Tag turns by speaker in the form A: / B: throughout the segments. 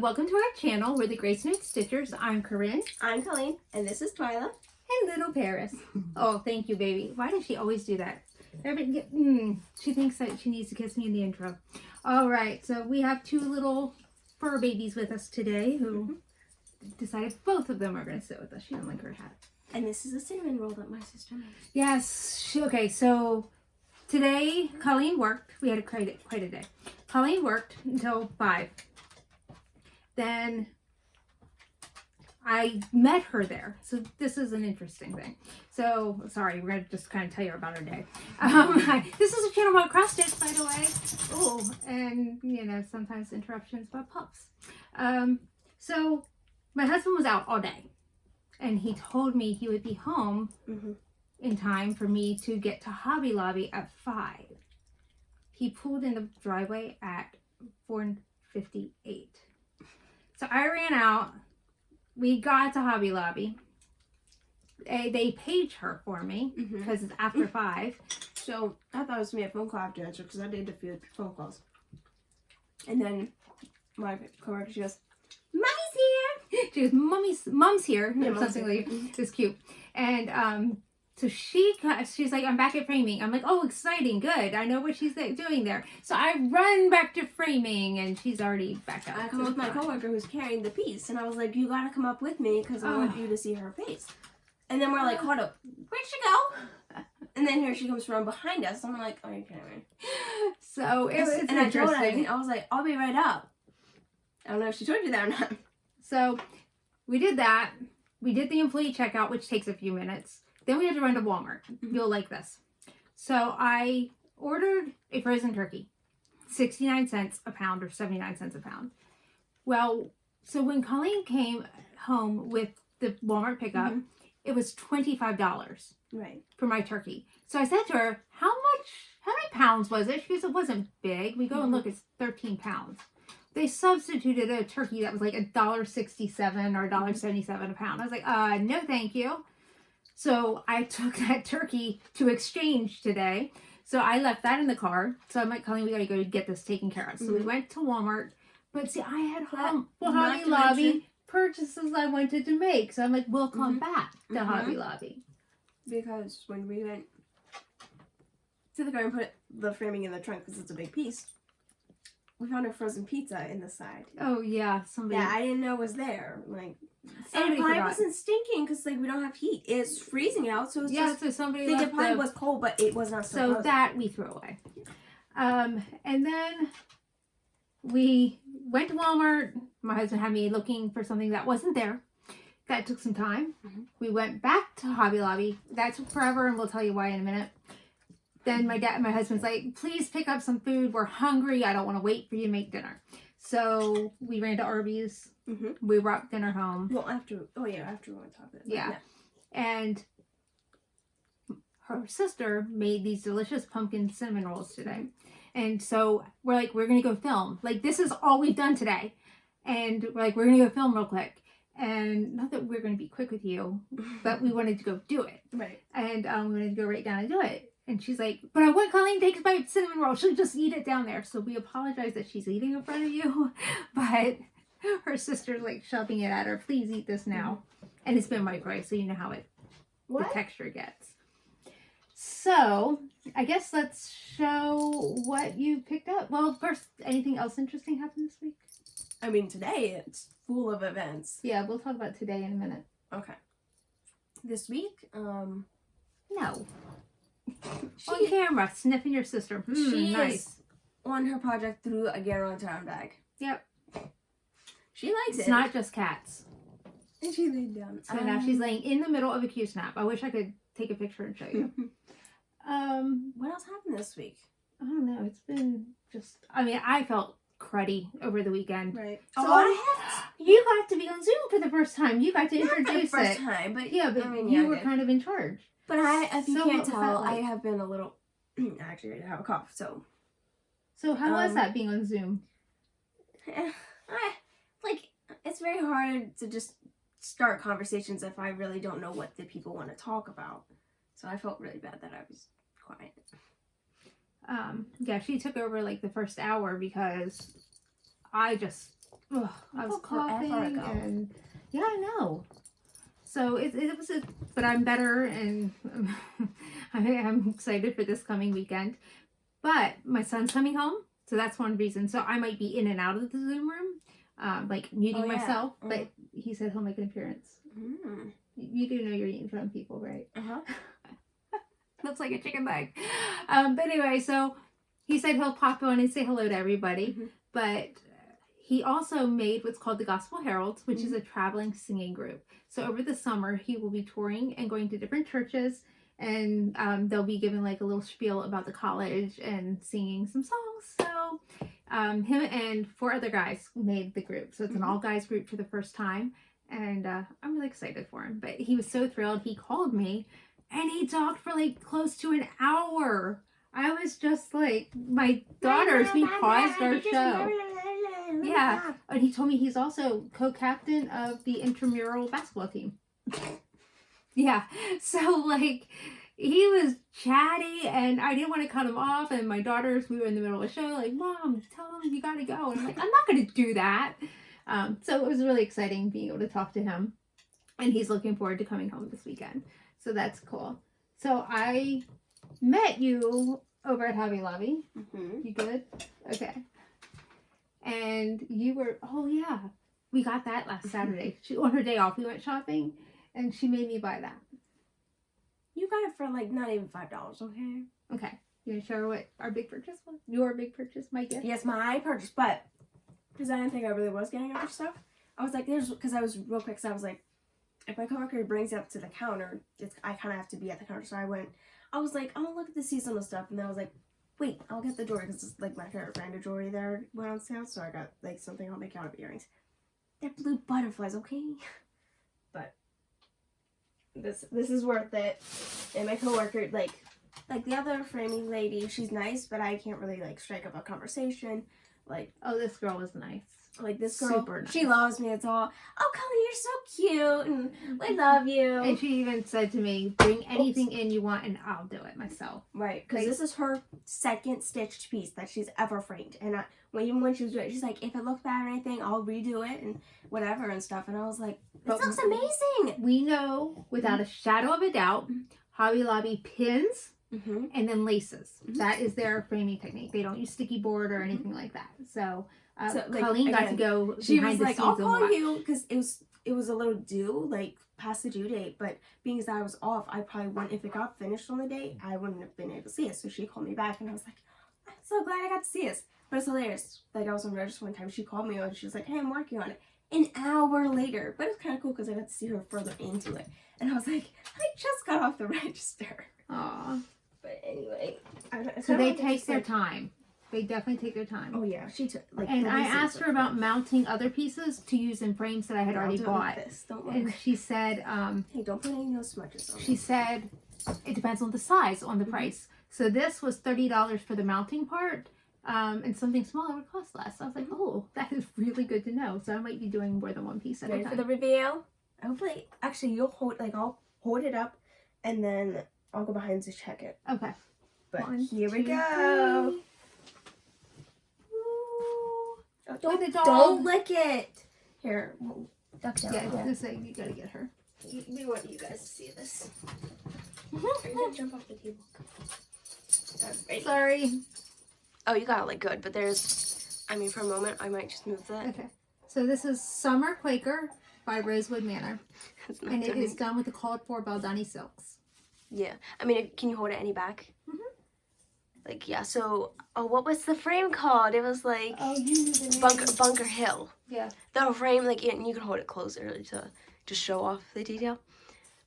A: welcome to our channel. We're the GraceNotesStitchers. I'm Corrin.
B: I'm Colleen, and this is Twyla.
A: And little Paris. Oh, thank you, baby. Why does she always do that? She thinks that she needs to kiss me in the intro. All right, so we have two little fur babies with us today who decided both of them are going to sit with us. She doesn't like her hat.
B: And this is a cinnamon roll that my sister made.
A: Yes. Okay, so today Colleen worked. We had quite a day. Colleen worked until 5. Then I met her there. So this is an interesting thing. So, sorry, we're going to just kind of tell you about our day. This is a channel about cross stitch, by the way. Oh, and, you know, sometimes interruptions by pups. So, my husband was out all day. And he told me he would be home in time for me to get to Hobby Lobby at 5. He pulled in the driveway at 4:58. So I ran out. We got to Hobby Lobby. They paged her for me because it's after 5.
B: So I thought it was going to be a phone call after answer because I did a few phone calls. And then my coworker, she goes, "Mommy's here!"
A: She goes, Mom's here.
B: Yeah,
A: Or something like it's cute. And so she's like, "I'm back at framing." I'm like, "Oh, exciting, good. I know what she's doing there." So I run back to framing, and she's already back up.
B: I come with my coworker who's carrying the piece, and I was like, "You got to come up with me because I want you to see her face." And then we're like, "Hold up, where'd she go?" And then here she comes from behind us. I'm like, "Oh, you're kidding me."
A: So it was
B: and I told her,
A: interesting.
B: I was like, "I'll be right up." I don't know if she told you that or not.
A: So we did that. We did the employee checkout, which takes a few minutes. Then we had to run to Walmart. You'll like this. So I ordered a frozen turkey, 69 cents a pound or 79 cents a pound. Well, so when Colleen came home with the Walmart pickup, it was $25 for my turkey. So I said to her, how many pounds was it? She goes, it wasn't big. We go and look, it's 13 pounds. They substituted a turkey that was like $1.67 or $1.77 a pound. I was like, no, thank you. So I took that turkey to exchange today. So I left that in the car. So I'm like, Colleen, we got to go get this taken care of. So we went to Walmart. But see, I had Hobby Lobby purchases I wanted to make. So I'm like, we'll come back to Hobby Lobby.
B: Because when we went to the car and put the framing in the trunk because it's a big piece, we found a frozen pizza in the side.
A: Oh, yeah. Somebody.
B: Yeah, I didn't know was there. Like,
A: Somebody
B: and it probably
A: forgot.
B: wasn't stinking because like we don't have heat. It's freezing out, so it's just.
A: So somebody
B: I think
A: left
B: it probably was cold, but it was not
A: so
B: frozen.
A: that we threw away. And then we went to Walmart. My husband had me looking for something that wasn't there. That took some time. We went back to Hobby Lobby. That took forever, and we'll tell you why in a minute. Then my husband's like, "Please pick up some food. We're hungry. I don't want to wait for you to make dinner." So we ran to Arby's. We brought dinner home.
B: Well, after we went to talk about it.
A: Yeah. And her sister made these delicious pumpkin cinnamon rolls today. And so we're like, we're going to go film. Like, this is all we've done today. And we're like, we're going to go film real quick. And not that we're going to be quick with you, but we wanted to go do it.
B: Right.
A: And we wanted to go right down and do it. And she's like, but I want Colleen to take my cinnamon roll. She'll just eat it down there. So we apologize that she's eating in front of you. But her sister's like shoving it at her. Please eat this now. And it's been microwaved, so you know how the texture gets. So I guess let's show what you picked up. Well, first, anything else interesting happened this week?
B: I mean, today it's full of events.
A: Yeah, we'll talk about today in a minute.
B: Okay. This week,
A: No. On camera, sniffing your sister.
B: She
A: nice.
B: is on her project through a Guaranton bag.
A: Yep.
B: She likes
A: It's
B: it.
A: not just cats.
B: And she laid down.
A: So now she's laying in the middle of a Q-snap. I wish I could take a picture and show you.
B: What else happened this week?
A: I don't know. It's been just... I mean, I felt cruddy over the weekend.
B: Right.
A: So
B: Oh,
A: you got to be on Zoom for the first time. You got to
B: not
A: introduce
B: for the
A: it.
B: first time, but
A: Yeah, but
B: I mean,
A: you
B: I
A: were
B: did.
A: kind of in charge.
B: But if you
A: So
B: can't
A: what was that
B: tell,
A: like?
B: I have been a little. Actually, I have a cough, so.
A: So how was that being on Zoom?
B: It's very hard to just start conversations if I really don't know what the people want to talk about. So I felt really bad that I was quiet.
A: Yeah, she took over like the first hour because I just ugh, I was coughing
B: ago.
A: and yeah, I know. So it was but I'm better and I'm excited for this coming weekend. But my son's coming home, so that's one reason. So I might be in and out of the Zoom room, like muting myself. But he said he'll make an appearance.
B: Mm.
A: You do know you're eating from people, right? Looks like a chicken leg. But anyway, so he said he'll pop on and say hello to everybody. But he also made what's called the Gospel Heralds, which is a traveling singing group. So over the summer, he will be touring and going to different churches. And they'll be giving like a little spiel about the college and singing some songs. So him and 4 other guys made the group. So it's an all guys group for the first time. And I'm really excited for him. But he was so thrilled. He called me and he talked for like close to an hour. I was just like, my daughters, we paused our show. Yeah. And he told me he's also co-captain of the intramural basketball team. Yeah. So like, he was chatty and I didn't want to cut him off. And my daughters, we were in the middle of the show, like, Mom, tell him you got to go. And I'm like, I'm not going to do that. So it was really exciting being able to talk to him. And he's looking forward to coming home this weekend. So that's cool. So I met you over at Hobby Lobby. You good? Okay. And you were, oh yeah, we got that last Saturday. On her day off, we went shopping and she made me buy that.
B: You got it for like not even $5, okay?
A: Okay. You want to share what our big purchase was? Your big purchase, my gift?
B: Yes, my purchase, but because I didn't think I really was getting other stuff, I was like, because I was real quick, because I was like, if my coworker brings it up to the counter, I kind of have to be at the counter. So I was like, oh, look at the seasonal stuff. And then I was like, wait, I'll get the jewelry because it's like my favorite brand of jewelry there went on sale. So I got like something on my counter of earrings. They're blue butterflies, okay? But this is worth it. And my coworker, like the other framing lady, she's nice, but I can't really like strike up a conversation. Like,
A: oh, this girl was nice.
B: Like this girl,
A: super nice. She
B: loves me. It's all, oh, Colleen, you're so cute, and we love you.
A: And she even said to me, bring anything in you want, and I'll do it myself.
B: Right, because this is her second stitched piece that she's ever framed. And even when she was doing it, she's like, if it looks bad or anything, I'll redo it and whatever and stuff. And I was like, this looks amazing.
A: We know, without a shadow of a doubt, Hobby Lobby pins and then laces. That is their framing technique. They don't use sticky board or anything like that. So Colleen got to go
B: she
A: behind
B: was
A: the
B: like,
A: scenes
B: I'll
A: and
B: call
A: watch.
B: you, because it was a little due, like past the due date, but being as I was off, I probably wouldn't, if it got finished on the day, I wouldn't have been able to see it. So she called me back and I was like, I'm so glad I got to see this. But it's hilarious. Like, I was on register one time, she called me and she was like, hey, I'm working on it. An hour later. But it was kind of cool because I got to see her further into it. And I was like, I just got off the register.
A: Aw.
B: But anyway.
A: So they take their time. They definitely take their time.
B: Oh yeah, she took like.
A: And I asked her about mounting other pieces to use in frames that I had already bought.
B: Don't worry.
A: And she said,
B: hey, don't put any no smudges on.
A: She said it depends on the size, on the price. So this was $30 for the mounting part, and something smaller would cost less. I was like, oh, that is really good to know. So I might be doing more than one piece at a time.
B: Ready for the reveal? Hopefully, actually, I'll hold it up, and then I'll go behind to check it.
A: Okay.
B: But
A: we
B: here we go.
A: Oh,
B: don't lick it. Here, duck down.
A: Yeah, this thing, you gotta get her.
B: We want you guys to see this. Are you gonna jump off the table?
A: Sorry.
B: Oh, you got it like good, but there's, I mean, for a moment, I might just move that.
A: Okay. So this is Summer Quaker by Rosewood Manor. And it is done with the called for Baldani silks.
B: Yeah. I mean, can you hold it any back? Like, yeah, so, what was the frame called? It was like,
A: you knew the name.
B: Bunker Hill.
A: Yeah.
B: The frame, like, and you can hold it closer to just show off the detail.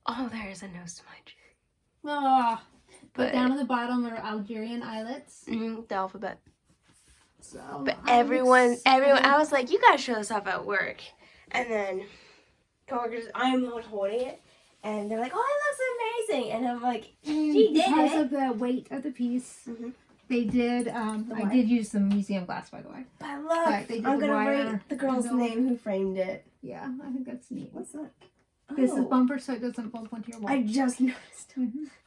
B: Oh, there's a no smudge.
A: Ah. But down at the bottom are Algerian eyelets.
B: The alphabet.
A: So.
B: But everyone, I was like, you gotta show this off at work. And then, coworkers, I'm the one holding it. And they're like, oh, it looks amazing. And I'm like, she did
A: because
B: it.
A: of the weight of the piece. They did, I did use some museum glass, by the way.
B: But look,
A: But they did
B: I'm
A: the
B: going to
A: wire
B: write the girl's name who framed it.
A: Yeah, I think that's neat.
B: What's that?
A: This is bumper so it doesn't bump onto your wall.
B: I just noticed.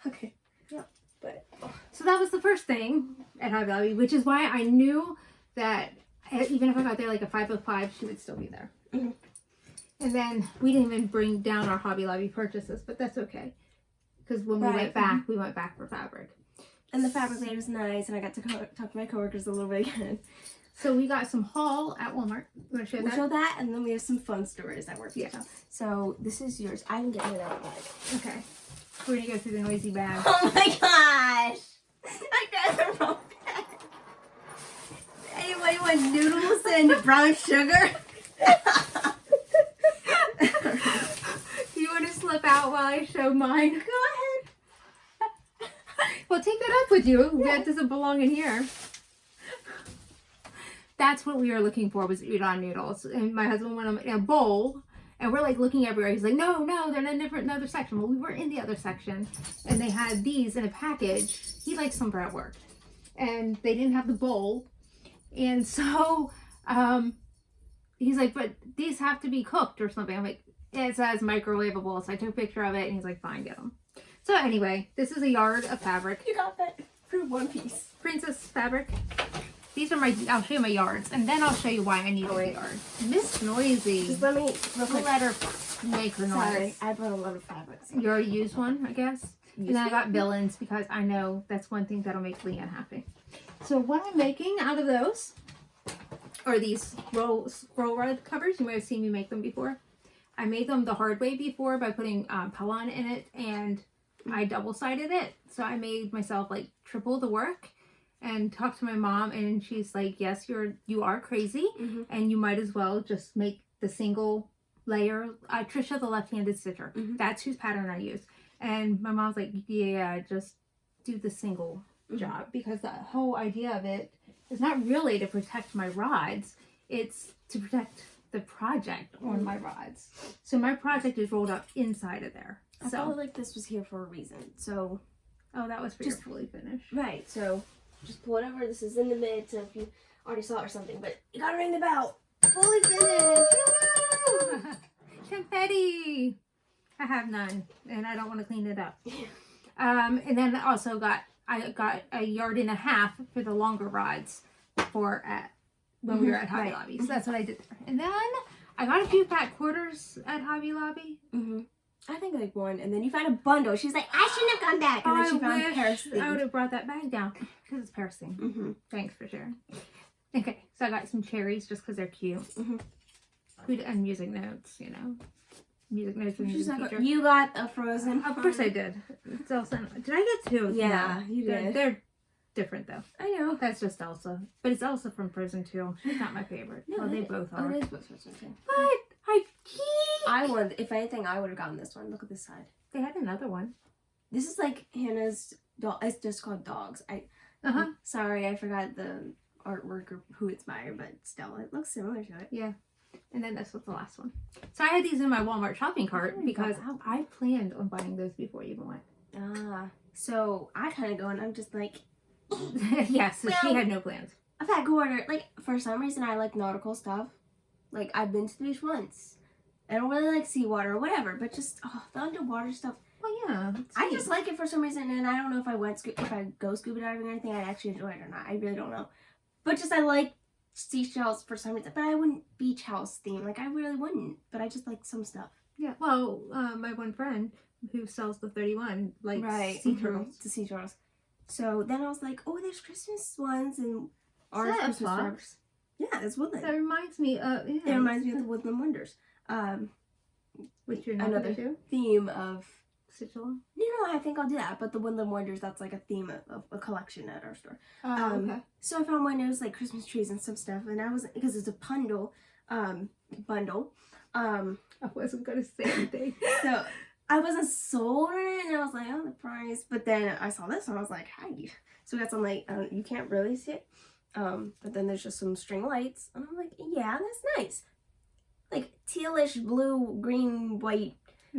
B: Okay.
A: Yeah.
B: But
A: So that was the first thing at Hobby Lobby, which is why I knew that even if I got there like a 5:05, she would still be there.
B: Mhm.
A: And then we didn't even bring down our Hobby Lobby purchases, but that's okay. Because when we went back, we went back for fabric.
B: And the fabric layer was nice, and I got to talk to my coworkers a little bit again.
A: So we got some haul at Walmart. You want to show that?
B: We'll show that, and then we have some fun stories that work.
A: Yeah.
B: So this is yours. I can get it out of the bag.
A: Okay. We're going to go through the noisy bag.
B: Oh my gosh! I got the wrong bag. Anybody want noodles and brown sugar?
A: Do you want to slip out while I show mine?
B: Go ahead.
A: Well, take that up with you. That doesn't belong in here. That's what we were looking for, was udon noodles. And my husband went in a bowl, and we're like looking everywhere. He's like, no, they're in another section. Well, we were in the other section, and they had these in a package. He likes them for at work. And they didn't have the bowl. And so he's like, but these have to be cooked or something. I'm like, it says microwavable. So I took a picture of it, and he's like, fine, get them. So anyway, this is a yard of fabric.
B: You got that for one piece.
A: Princess fabric. These are I'll show you my yards, and then I'll show you why I need a yard. Miss Noisy.
B: Just let me,
A: We'll let her make her noise.
B: Sorry, I brought a lot of fabrics.
A: You already used one, I guess? And then I got villains, because I know that's one thing that'll make Leanne happy. So what I'm making out of those are these scroll rod covers. You might have seen me make them before. I made them the hard way before by putting Pellon in it, and I double-sided it. So I made myself like triple the work. And talked to my mom, and she's like, yes, you are crazy, and you might as well just make the single layer. Trisha, the left-handed stitcher, that's whose pattern I use. And my mom's like, yeah, just do the single job, because the whole idea of it is not really to protect my rods, it's to protect the project on my rods. So my project is rolled up inside of there.
B: I felt like this was here for a reason. So,
A: that was for your fully finished.
B: Right, so just pull it over. This is in the mid, so if you already saw it or something, but you gotta ring the bell. Fully finished!
A: Confetti! I have none, and I don't want to clean it up. And then I also got a 1.5 yards for the longer rods for when we were at Hobby Lobby. So that's what I did there. And then I got a few fat quarters at Hobby Lobby.
B: I think like one, and then you found a bundle. She's like, I shouldn't have gone back. And then she found Paris things.
A: I would have brought that bag down, because it's Paris thing. Thanks for sharing. Okay, so I got some cherries just because they're cute. Food and music notes, you know. Music notes and music teacher.
B: You got a Frozen.
A: Of course I did. It's Elsa. Did I get two?
B: Yeah, you did.
A: They're different though.
B: I know.
A: That's just Elsa. But it's Elsa from Frozen 2. She's not my favorite.
B: No,
A: well, they both are.
B: Oh, it is both Frozen 2.
A: But
B: I would, if anything, I would have gotten this one. Look at this side.
A: They had another one.
B: This is like Hannah's dog. It's just called Dogs. Sorry, I forgot the artwork or who it's by, but still, it looks similar to it.
A: Yeah. And then this was the last one. So I had these in my Walmart shopping cart because I planned on buying those before you even went.
B: So I kind of go and I'm just like...
A: Yes, so she had no plans.
B: A fat quarter. Like, for some reason, I like nautical stuff. Like, I've been to the beach once. I don't really like seawater or whatever, but just, the underwater stuff.
A: Well, yeah.
B: I just like it for some reason, and I don't know if I go scuba diving or anything, I'd actually enjoy it or not. I really don't know. But just, I like seashells for some reason, but I wouldn't beach house theme. Like, I really wouldn't, but I just like some stuff.
A: Yeah, well, my one friend who sells the 31 likes sea turtles.
B: The sea turtles. So then I was like, oh, there's Christmas ones and
A: ours Christmas
B: fabrics. Yeah, that's Woodland.
A: That reminds me of... Yeah.
B: It reminds me of the Woodland Wonders.
A: Which you're not
B: another
A: do?
B: Theme of...
A: Stitch along?
B: No, I think I'll do that. But the Woodland Wonders, that's like a theme of a collection at our store.
A: Okay.
B: So I found one that was like Christmas trees and some stuff, and I was, because it's a bundle.
A: I wasn't gonna say anything.
B: So I wasn't sold on it, and I was like, oh, the price. But then I saw this, and I was like, hi. So we got some like, you can't really see it. But then there's just some string lights, and I'm like, yeah, that's nice. Like tealish, blue, green, white,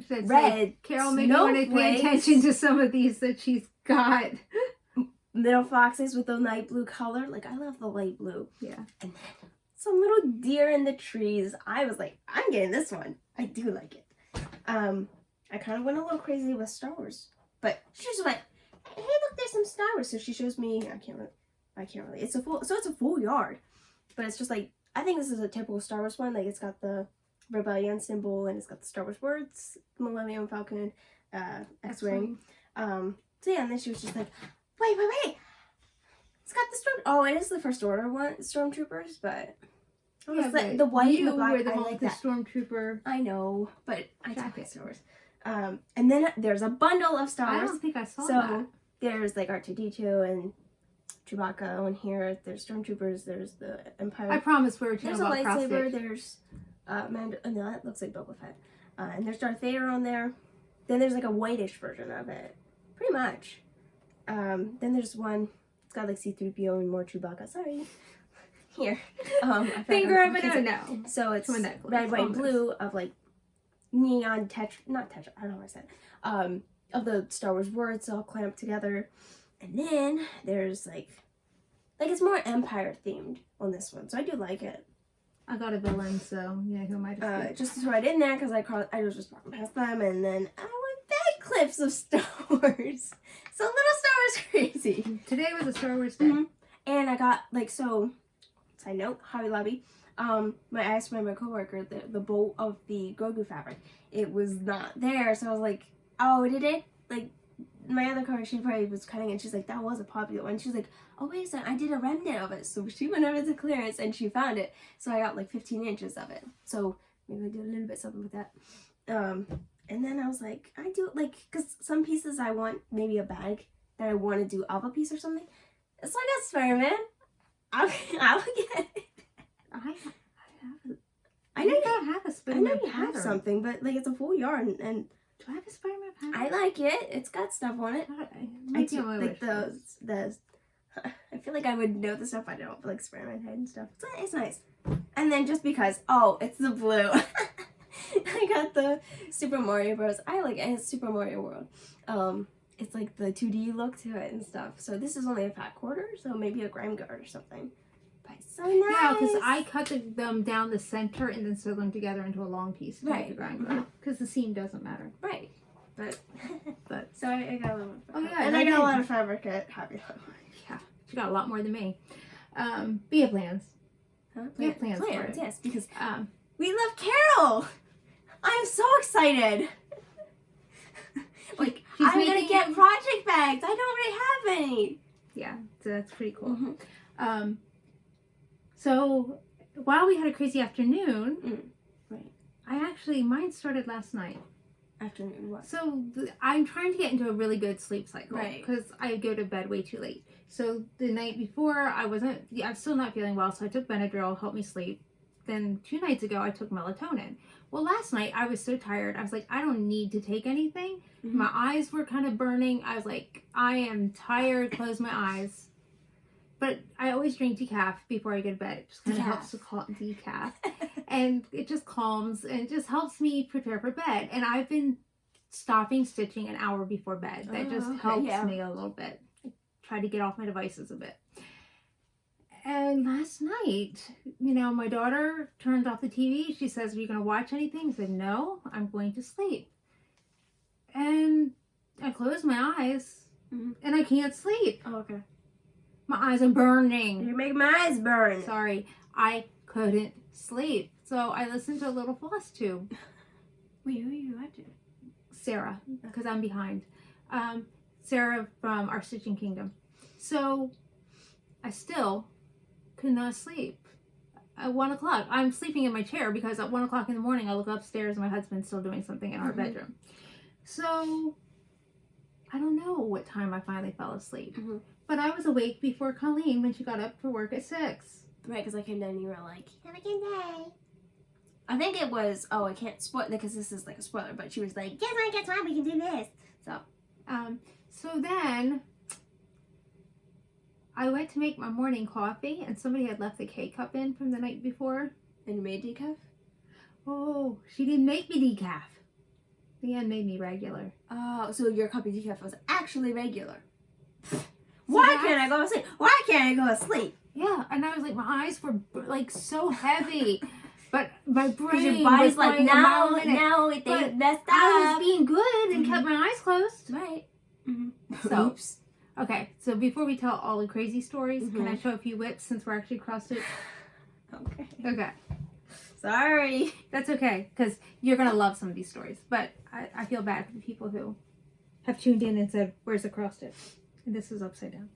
B: red.
A: Carol maybe want to pay attention to some of these that she's got.
B: Little foxes with the light blue color. Like, I love the light blue.
A: Yeah. And
B: then some little deer in the trees. I was like, I'm getting this one. I do like it. I kind of went a little crazy with Star Wars. But she just went, hey, look, there's some Star Wars. So she shows me, I can't really. It's a full yard. but it's just like, I think this is a typical Star Wars one. Like, it's got the Rebellion symbol, and it's got the Star Wars words, Millennium Falcon, X-Wing. So yeah, and then she was just like, wait. It's got the storm. Oh, it is the First Order one, Stormtroopers, but
A: Yeah,
B: like the white and the black.
A: were the
B: I
A: one
B: like
A: with the
B: that.
A: Stormtrooper.
B: I know, but I don't
A: Jacket.
B: like Star Wars. And then there's a bundle of Star
A: I
B: Wars.
A: don't think I saw
B: So
A: that.
B: there's like R2-D2 and Chewbacca on here. There's Stormtroopers. There's the Empire.
A: I promise we were
B: There's
A: talking
B: a
A: about
B: lightsaber.
A: cross-stitch.
B: There's no, that looks like Boba Fett. And there's Darth Vader on there. Then there's like a whitish version of it, pretty much. Then there's one. It's got like C-3PO and more Chewbacca. Sorry. Here.
A: Finger of an no.
B: So it's
A: Come on, that
B: red, white, and
A: promise.
B: blue of like neon not tetra. I don't know what I said. Of the Star Wars words all clamped together. And then there's like it's more Empire themed on this one, so I do like it.
A: I got a villain, so yeah, who am I to speak?
B: Just right in there because I was just walking past them, and then I went back clips of Star Wars. So little Star Wars crazy.
A: Today was a Star Wars day.
B: Mm-hmm. And I got side note, Hobby Lobby. I asked my coworker the bolt of the Grogu fabric. It was not there, so I was like, oh, did it? Like, my other coworker, she probably was cutting it. She's like, that was a popular one. She's like, oh, wait a second, I did a remnant of it. So she went over to clearance and she found it. So I got like 15 inches of it. So maybe I did a little bit something with that. And then I was like, I do like, because some pieces I want maybe a bag that I want to do of a piece or something. So I got Spider-Man. I'll get it. I know you
A: have a
B: I
A: Spider-Man
B: know you have
A: pattern.
B: something, but like it's a full yarn, and
A: Do I have a Spider-Man pattern?
B: I like it. It's got stuff on it. I do like the. I feel like I would know the stuff I don't, like Spider-Man head and stuff. It's nice. And then just because, it's the blue. I got the Super Mario Bros. I like it. It's Super Mario World. It's like the 2D look to it and stuff. So this is only a fat quarter, so maybe a grime guard or something. But it's so nice.
A: Yeah, because I cut them down the center and then sew them together into a long piece.
B: Right.
A: Because the seam doesn't matter.
B: Right. But
A: But
B: so I got a little.
A: Oh, yeah,
B: and
A: I
B: I got
A: did.
B: a lot of fabric at Hobby Lobby.
A: yeah, she got a lot more than me. We have plans.
B: Huh?
A: We have plans for it.
B: Yes, because
A: Um,
B: we love Carol. I'm so excited. Like
A: She's
B: I'm gonna
A: making-
B: get project bags. I don't really have any.
A: yeah, so that's pretty cool.
B: Mhm.
A: So while we had a crazy afternoon,
B: Right.
A: mine started last night.
B: Afternoon. What?
A: So I'm trying to get into a really good sleep cycle
B: Right.
A: because I go to bed way too late. So the night before I'm still not feeling well, so I took Benadryl, helped me sleep. Then 2 nights ago I took melatonin. Well, last night I was so tired. I was like, I don't need to take anything.
B: Mhm.
A: My eyes were kind of burning. I was like, I am tired. Close my eyes. But I always drink decaf before I go to bed. It just kind of helps to calm decaf. And it just calms and it just helps me prepare for bed. And I've been stopping stitching an hour before bed. That just helps me a little bit. I try to get off my devices a bit. And last night, my daughter turned off the TV. She says, are you going to watch anything? I said, no, I'm going to sleep. And I closed my eyes and I can't sleep.
B: Oh, okay.
A: My eyes are burning.
B: You make my eyes burn.
A: Sorry, I couldn't sleep. So I listened to a little Flosstube.
B: Wait, who are you watching?
A: Sarah, because I'm behind. Sarah from Our Stitching Kingdom. So I still could not sleep. At 1 o'clock, I'm sleeping in my chair because at 1 o'clock in the morning I look upstairs and my husband's still doing something in our bedroom. So I don't know what time I finally fell asleep. But I was awake before Colleen when she got up for work at 6.
B: Right, because I came down and you were like, have a good day. I think it was, I can't spoil it because this is like a spoiler, but she was like, guess what, we can do this.
A: So then I went to make my morning coffee and somebody had left the K-cup in from the night before.
B: And you made decaf?
A: Oh, she didn't make me decaf. Leanne made me regular.
B: Oh, so your cup of decaf was actually regular. Why can't I go to sleep? Why can't I go to sleep?
A: Yeah, and I was like, my eyes were like so heavy. But my brain
B: Your body's
A: was
B: like,
A: going a mile a minute.
B: no, they
A: But
B: messed up.
A: I was being good and kept my eyes closed.
B: Right.
A: So,
B: Oops.
A: okay, so before we tell all the crazy stories, can I show a few whips since we're actually cross-stitched?
B: Okay.
A: Okay.
B: Sorry.
A: That's okay, because you're going to love some of these stories. But I feel bad for the people who have tuned in and said, where's the cross stitch? And this is upside down.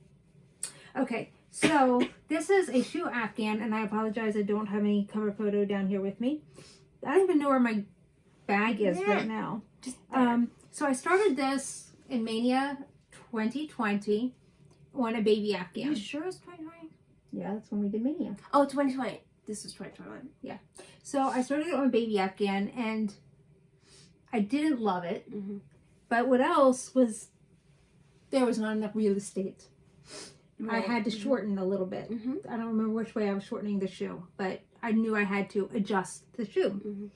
A: Okay, so this is a shoe afghan, and I apologize, I don't have any cover photo down here with me. I don't even know where my bag is right now. So I started this in Mania 2020 on a baby afghan.
B: You sure it's 2020?
A: Yeah, that's when we did Mania.
B: Oh, 2020. This is 2021.
A: Yeah. So I started it on a baby afghan, and I didn't love it.
B: Mm-hmm.
A: But what else was, there was not enough real estate.
B: Right.
A: I had to shorten a little bit.
B: Mm-hmm.
A: I don't remember which way I was shortening the shoe, but I knew I had to adjust the shoe.
B: Mm-hmm.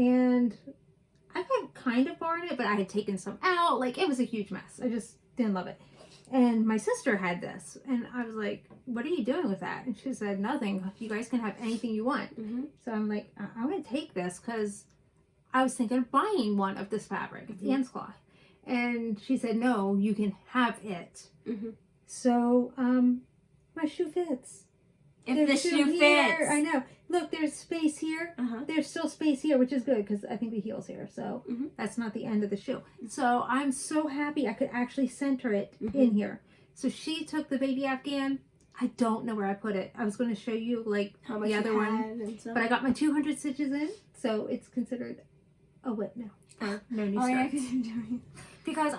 A: And I got kind of far in it, but I had taken some out. Like, it was a huge mess. I just didn't love it. And my sister had this, and I was like, what are you doing with that? And she said, nothing. You guys can have anything you want.
B: Mm-hmm.
A: So I'm like, I'm going to take this, because I was thinking of buying one of this fabric. It's Anne's cloth. And she said, no, you can have it.
B: Mm-hmm.
A: So, my shoe fits.
B: If the shoe
A: here.
B: fits.
A: I know. Look, there's space here.
B: Uh-huh.
A: There's still space here, which is good, because I think the heel's here. So
B: Mm-hmm.
A: that's not the end of the shoe. So I'm so happy I could actually center it
B: Mm-hmm.
A: in here. So she took the baby afghan. I don't know where I put it. I was going to show you, like,
B: How much
A: the other one.
B: and stuff.
A: But I got my 200 stitches in, so it's considered a whip now. No new
B: Oh, yeah,
A: starts.
B: because you're doing.
A: Because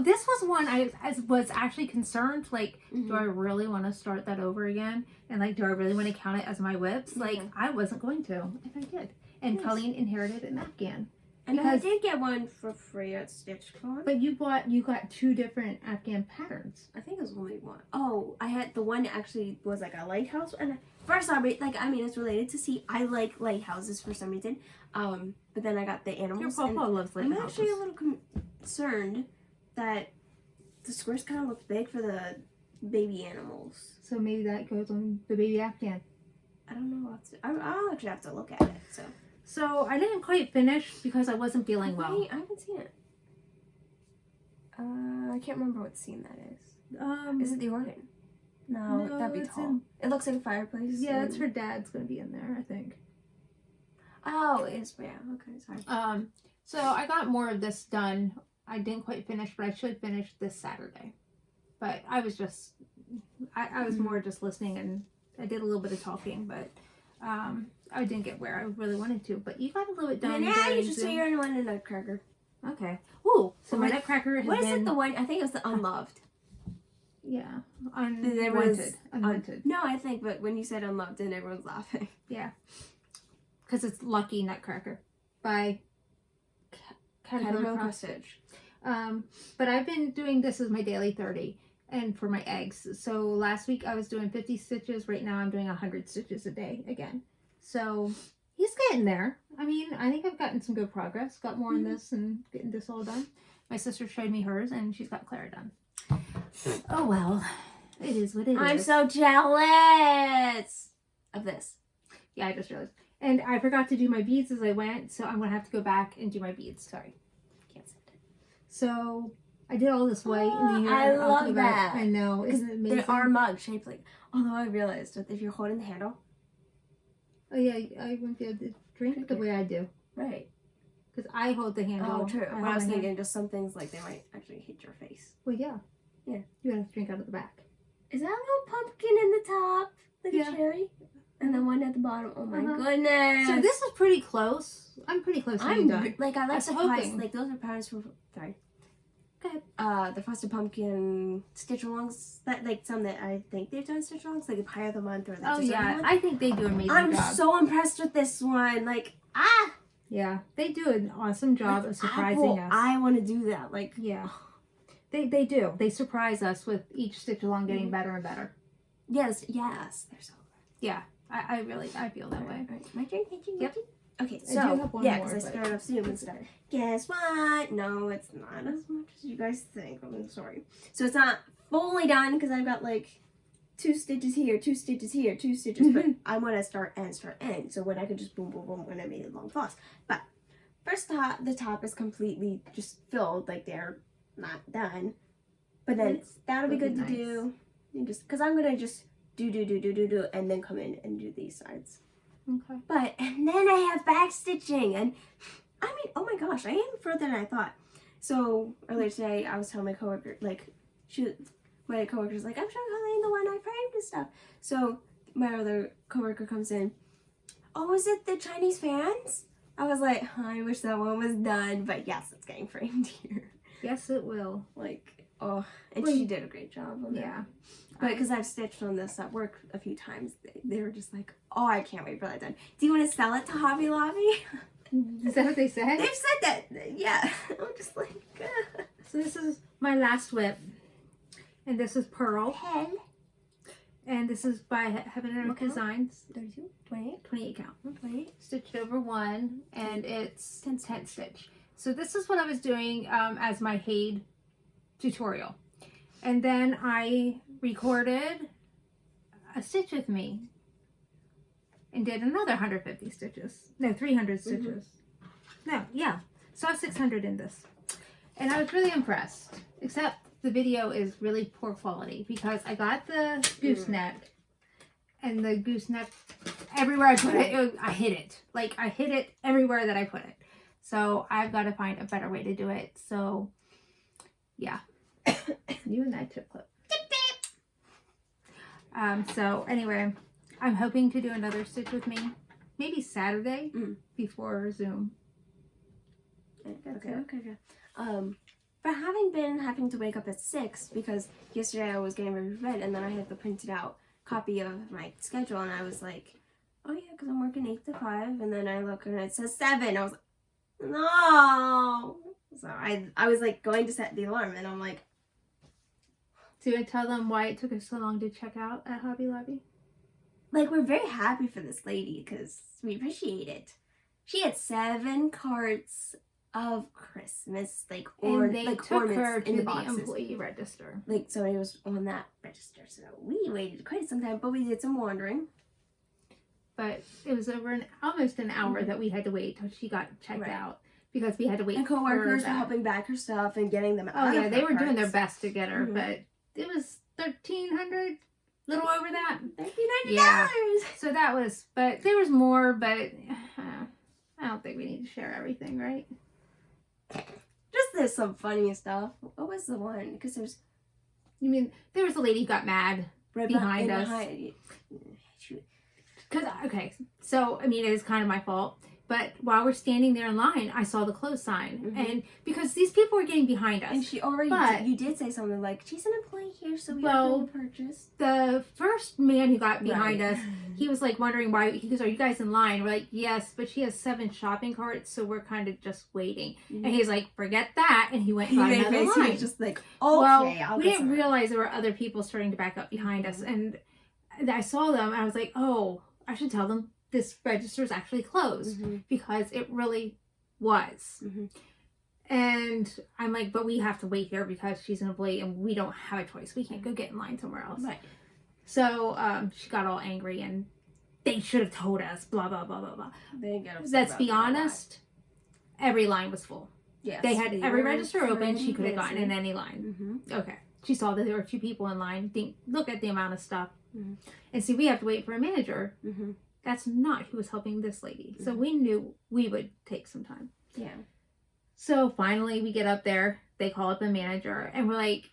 A: this was one I was actually concerned, like, do I really want to start that over again? And, like, do I really want to count it as my whips? Like, I wasn't going to, and I did. And
B: Yes.
A: Colleen inherited an afghan.
B: And I did get one for free at StitchCon.
A: But you got 2 different afghan patterns.
B: I think it was only one. Oh, I had the one that actually was like a lighthouse. And first, it's related to sea. I like lighthouses for some reason. But then I got the animals.
A: Your papa loves
B: I'm
A: lighthouses.
B: actually a little concerned that the squares kind of look big for the baby animals.
A: So maybe that goes on the baby afghan.
B: I don't know. I'll actually have to look at it.
A: So I didn't quite finish because I wasn't feeling well.
B: Wait, I haven't seen it. I can't remember what scene that is. Is it the organ? No, that'd be tall. It looks like a fireplace.
A: Yeah, it's her dad's gonna be in there, I think.
B: Oh, it's yeah. Okay, sorry.
A: So I got more of this done. I didn't quite finish, but I should finish this Saturday. But I was just, I was more just listening, and I did a little bit of talking, but I didn't get where I really wanted to. But you got a little bit done.
B: Yeah, you should say you're in one in Nutcracker.
A: Okay. Ooh, so my Nutcracker has
B: What is
A: been...
B: it? The one I think it was the Unloved.
A: Yeah,
B: There was
A: Unwanted.
B: No, I think, but when you said Unloved, and everyone's laughing.
A: Yeah, because it's Lucky Nutcracker by Caterpillar Cross Stitch. But I've been doing this as my daily 30, and for my eggs. So last week I was doing 50 stitches. Right now I'm doing 100 stitches a day again. So he's getting there. I mean, I think I've gotten some good progress. Got more on this and getting this all done. My sister showed me hers, and she's got Clara done. Oh well, it is what it is.
B: I'm so jealous of this.
A: Yeah, I just realized. And I forgot to do my beads as I went, so I'm going to have to go back and do my beads. Sorry.
B: Can't say that.
A: So I did all this white in the
B: I
A: hair. I'll
B: love
A: do that.
B: that.
A: I know. Isn't it amazing?
B: There are mugs shaped like, although I realized that if you're holding the handle.
A: Oh yeah, I won't be able to drink the way I do.
B: Right.
A: Because I hold the handle.
B: Oh, true.
A: I
B: I was
A: hold my
B: thinking
A: hand.
B: just some things like they might actually hit your face.
A: Well, yeah.
B: Yeah.
A: You have to drink out of the back.
B: Is that a little pumpkin in the top? Like
A: Yeah.
B: a cherry? And the one at the bottom. Oh my
A: Uh-huh.
B: goodness.
A: So this is pretty close. I'm pretty close to being done.
B: Like, I like
A: I was
B: the
A: hoping.
B: pies. Like, those are patterns from, sorry.
A: Go ahead.
B: The Frosted Pumpkin stitch-alongs. That, like, some that I think they've done stitch-alongs. Like, the Pie of the Month or the
A: Oh
B: Dessert
A: yeah,
B: one.
A: I think they do an amazing
B: I'm
A: job.
B: so impressed with this one. Like,
A: Yeah, they do an awesome job of surprising
B: Apple,
A: us.
B: I want to do that. Like,
A: Yeah. They do. They surprise us with each stitch along getting better and better.
B: yes. They're so good.
A: Yeah. I feel that way.
B: Right. My turn.
A: Yep.
B: Okay,
A: I
B: so,
A: do have one
B: yeah,
A: more,
B: because I
A: but-
B: started off soon and stuff. Guess what? No, it's not as much as you guys think. I'm sorry. So it's not fully done because I've got like 2 stitches here, 2 stitches here, 2 stitches, but I want to start end. So when I could just boom, boom, boom when I made a long floss. But first the top is completely just filled, like they're not done. But then that'll be good to
A: nice.
B: do. And just because I'm gonna just do, and then come in and do these sides.
A: Okay.
B: But, and then I have back stitching. And I mean, oh my gosh, I am further than I thought. So earlier today, I was telling my coworker, like, my coworker's like, I'm showing Colleen the one I framed and stuff. So my other coworker comes in. Oh, is it the Chinese fans? I was like, I wish that one was done, but yes, it's getting framed here.
A: Yes, it will.
B: Like, oh, and
A: Well,
B: she did a great job on
A: Yeah.
B: that. But because I've stitched on this at work a few times, they were just like, oh, I can't wait for that done. Do you want to sell it to Hobby Lobby?
A: Is that what they said?
B: They've said that, yeah. I'm just like,
A: So this is my last whip. And this is Pearl.
B: Pen.
A: And this is by Heaven and Earth
B: What count?
A: Designs.
B: 32, 28,
A: 28 count.
B: 28.
A: Stitched over 1. And it's 10 stitch. So this is what I was doing as my Hade tutorial. And then I recorded a stitch with me. And did another 150 stitches. No, 300 stitches. No, yeah. Saw 600 in this. And I was really impressed. Except the video is really poor quality because I got the gooseneck and the gooseneck everywhere I put it, I hit it. Like I hit it everywhere that I put it. So I've got to find a better way to do it. So yeah. You and that tip clip. So anyway, I'm hoping to do another stitch with me. Maybe Saturday before Zoom.
B: Okay. But having to wake up at 6 because yesterday I was getting ready for bed and then I had the printed out copy of my schedule and I was like, oh yeah, because I'm working 8 to 5 and then I look and it says 7. I was like, no. So I was like going to set the alarm and I'm like,
A: do I tell them why it took us so long to check out at Hobby Lobby?
B: like we're very happy for this lady because we appreciate it. She had 7 carts of Christmas,
A: And they
B: like
A: took
B: ornaments
A: her
B: in
A: to
B: the
A: the
B: boxes.
A: employee register.
B: Like somebody was on that register, so we waited quite some time, but we did some wandering.
A: But it was over almost an hour that we had to wait till she got checked
B: Right.
A: out because we had to wait.
B: And
A: for
B: coworkers were
A: that.
B: helping back her stuff and getting them.
A: Oh
B: out
A: yeah,
B: of
A: they
B: her
A: were doing their
B: carts.
A: best to get her,
B: Mhm.
A: but it was $1,300, little over that.
B: $1,300.
A: Yeah. So that was, but there was more, but I don't think we need to share everything, right?
B: Just there's some funny stuff. What was the one? Because there's
A: You mean there was a lady who got mad
B: right
A: behind us.
B: Shoot.
A: Because, okay, so, I mean, it is kind of my fault. But while we're standing there in line, I saw the close sign.
B: Mhm.
A: And because these people were getting behind us.
B: And she already
A: But-
B: you did say something like, she's an employee here, so we
A: Well,
B: have to purchase.
A: The first man who got behind
B: Right.
A: us, he was like wondering why. He goes, "Are you guys in line?" We're like, "Yes," but she has 7 shopping carts, so we're kind of just waiting. And he's like, "Forget that," and he went and got
B: He
A: another
B: was
A: line.
B: just like, okay,
A: Well,
B: I'll
A: we
B: get
A: didn't
B: some.
A: realize there were other people starting to back up behind us, and I saw them. And I was like, "Oh, I should tell them this register is actually closed
B: Mhm.
A: because it really was."
B: Mhm.
A: And I'm like, "But we have to wait here because she's an employee, and we don't have a choice. We can't go get in line somewhere else."
B: Right.
A: So she got all angry, and they should have told us. Blah blah blah blah blah.
B: They get upset
A: Let's
B: about
A: be
B: that a lot.
A: honest. Every line was full.
B: Yes,
A: They had every
B: were
A: register open. She
B: pretty
A: could have gotten in
B: busy.
A: any line.
B: Mhm.
A: Okay. She saw that there were 2 people in line. Look at the amount of stuff.
B: Mhm.
A: And see, we have to wait for a manager.
B: Mhm.
A: That's not who was helping this lady. So we knew we would take some time.
B: Yeah.
A: So finally we get up there. They call up the manager. And we're like,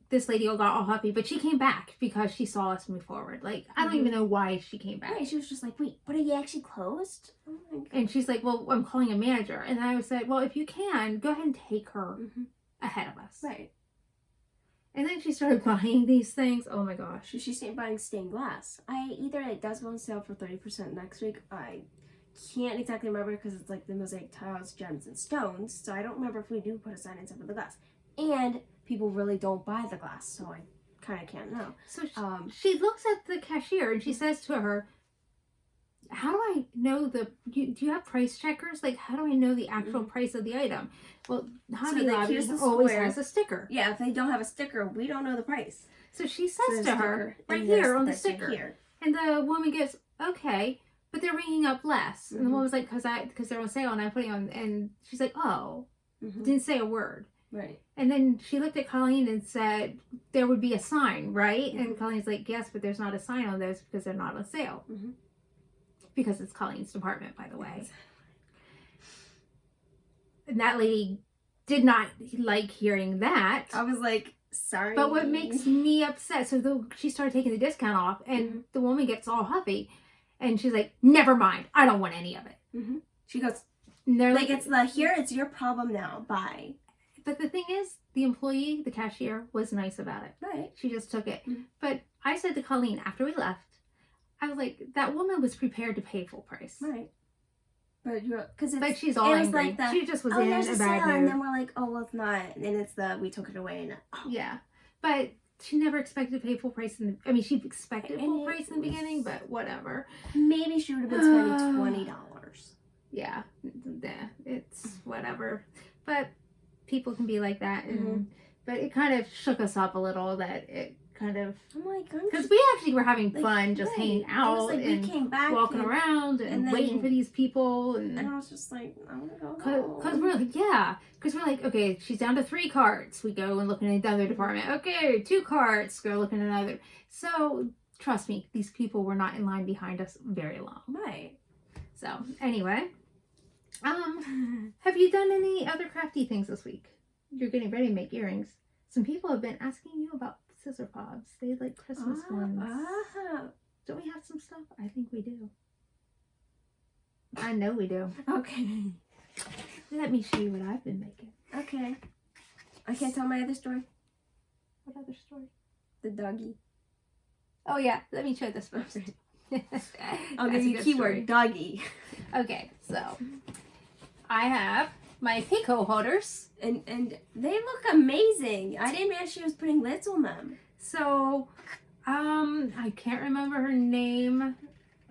A: this lady got all happy. But she came back because she saw us move forward. Like, I don't even know why she came back.
B: Right. She was just like, wait, but are you actually closed? Oh my God.
A: And she's like, well, I'm calling a manager. And I said, well, if you can, go ahead and take her
B: Mhm.
A: ahead of us.
B: Right.
A: And then she started buying these things. Oh my gosh.
B: She's buying stained glass. Either it does go on sale for 30% next week. I can't exactly remember because it's like the mosaic tiles, gems, and stones. So I don't remember if we do put a sign inside for the glass. And people really don't buy the glass, so I kind of can't know.
A: So
B: She,
A: she looks at the cashier and she says to her, how do I know do you have price checkers? Like, how do I know the actual price of the item? Well, Hobby
B: like,
A: Lobby
B: here's the
A: always
B: square.
A: has a sticker.
B: yeah, if they don't have a sticker, we don't know the price.
A: So she
B: So
A: says
B: there's
A: to
B: a
A: her,
B: sticker,
A: right
B: and there's
A: here on the
B: this
A: sticker.
B: Here.
A: And the woman goes, okay, but they're ringing up less. And the woman was like, because they're on sale and I'm putting on, and she's like, oh, didn't say a word.
B: Right.
A: And then she looked at Colleen and said, there would be a sign, right? And Colleen's like, yes, but there's not a sign on those because they're not on sale. because it's Colleen's department, by the way. And that lady did not like hearing that.
B: I was like, sorry.
A: But what makes me upset, so she started taking the discount off, and the woman gets all huffy, and she's like, never mind, I don't want any of it.
B: Mm-hmm. She goes,
A: they're
B: like, it's your problem now, bye.
A: But the thing is, the employee, the cashier, was nice about it.
B: Right.
A: She just took it.
B: Mm-hmm.
A: But I said to Colleen, after we left, I was like, that woman was prepared to pay full price.
B: Right. But because
A: but she's all angry.
B: Like
A: she just was in a bad mood.
B: And then we're like, oh, well, it's not. And it's we took it away. And
A: yeah. But she never expected to pay full price. She expected full price in the beginning, but whatever.
B: Maybe she would have been spending $20.
A: Yeah. It's whatever. But people can be like that. And but it kind of shook us up a little that it kind of,
B: oh my god,
A: because we actually were having fun just hanging out and
B: we came back
A: walking around and waiting for these people, and
B: I was just like, I want to go home.
A: Because we're like, okay, she's down to 3 carts. We go and look in another department. Okay, 2 carts. Go look in another. So trust me, these people were not in line behind us very long.
B: Right.
A: So anyway, have you done any other crafty things this week? You're getting ready to make earrings. Some people have been asking you about scissor fobs. They like Christmas ones. Don't we have some stuff? I think we do. I know we do.
B: Okay.
A: Let me show you what I've been making.
B: Okay. I can't tell my other story.
A: What other story?
B: The doggy.
A: Oh yeah, let me show this first.
B: I'll give you a keyword, doggy.
A: Okay, so I have my Pico Holders.
B: And they look amazing. I didn't realize she was putting lids on them.
A: So, I can't remember her name.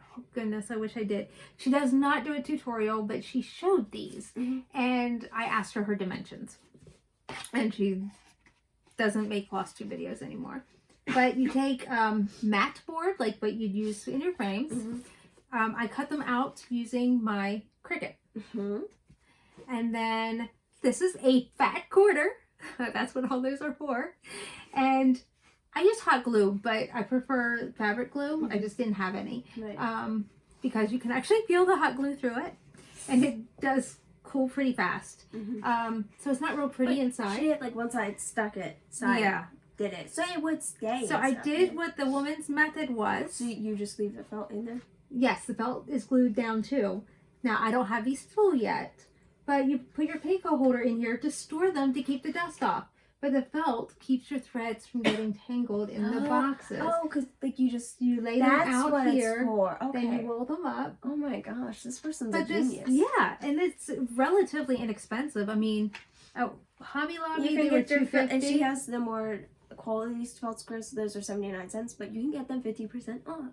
A: Oh goodness, I wish I did. She does not do a tutorial, but she showed these. And I asked her dimensions. And she doesn't make Flosstube videos anymore. But you take mat board, like what you'd use in your frames. I cut them out using my Cricut. And then this is a fat quarter. That's what all those are for. And I use hot glue, but I prefer fabric glue. I just didn't have any.
B: Right.
A: Because you can actually feel the hot glue through it. And it does cool pretty fast. So it's not real pretty inside.
B: She had like one side stuck it. Side. Yeah. Did it. So it would stay.
A: So I did what the woman's method was.
B: So you just leave the felt in there?
A: Yes, the felt is glued down too. Now I don't have these full yet, but you put your Pico holder in here to store them to keep the dust off. But the felt keeps your threads from getting tangled in the boxes.
B: Oh, because like you lay
A: them out here,
B: it's for. Okay.
A: Then you roll them up.
B: Oh my gosh, this person's a genius.
A: Yeah, and it's relatively inexpensive. I mean, Hobby Lobby, they were $2.50.
B: And she has the more quality felt squares, so those are 79 cents, but you can get them 50% off.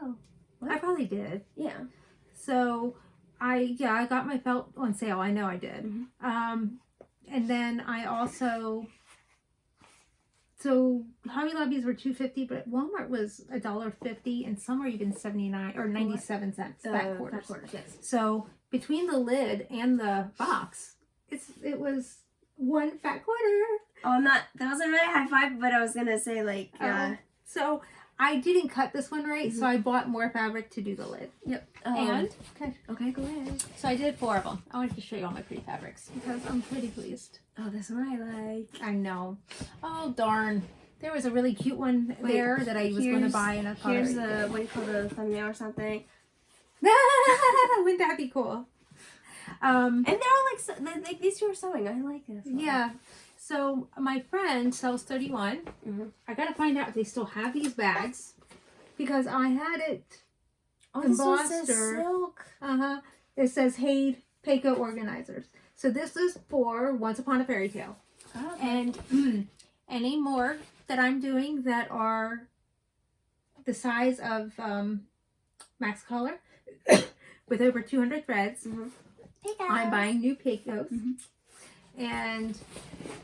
A: Oh, what? I probably did.
B: Yeah.
A: So I got my felt on sale. I know I did. And then I also, so Hobby Lobbies were $2.50, but Walmart was $1.50, and some were even 79 or 97 cents. Fat quarters.
B: Yes.
A: So between the lid and the box, it was 1 fat quarter.
B: Oh, that wasn't really high five, but I was gonna say like.
A: So I didn't cut this one right, so I bought more fabric to do the lid.
B: Yep.
A: Okay,
B: go ahead.
A: So I did 4 of them. I wanted to show you all my pretty fabrics because I'm pretty pleased.
B: Oh, this one I like.
A: I know. Oh darn! There was a really cute one there that I was going to buy in a car.
B: Here's the what do you call the thumbnail or something?
A: Wouldn't that be cool?
B: And they're all like these 2 are sewing. I like this one.
A: Yeah. So my friend sells 31. I gotta find out if they still have these bags because I had it embossed.
B: This one says silk.
A: It says Hey Pico Organizers. So this is for Once Upon a Fairy Tale. And any more that I'm doing that are the size of Max Color with over 200 threads, I'm buying new Picos. And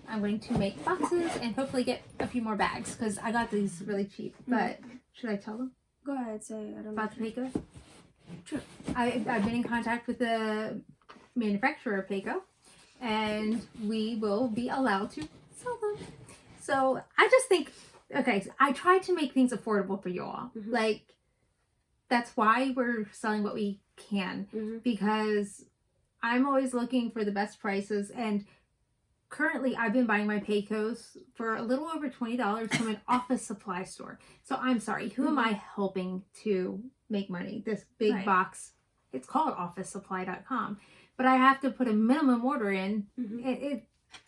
A: I'm going to make boxes and hopefully get a few more bags because I got these really cheap. But should I tell them?
B: Go ahead, say I don't know.
A: About the Pico?
B: Sure.
A: I've been in contact with the manufacturer of Pico, and we will be allowed to sell them. So I just think, okay, so I tried to make things affordable for you all. Like, that's why we're selling what we can, because I'm always looking for the best prices. And currently I've been buying my Pecos for a little over $20 from an office supply store. So I'm sorry, who am I helping to make money? This big box, it's called officesupply.com, but I have to put a minimum order in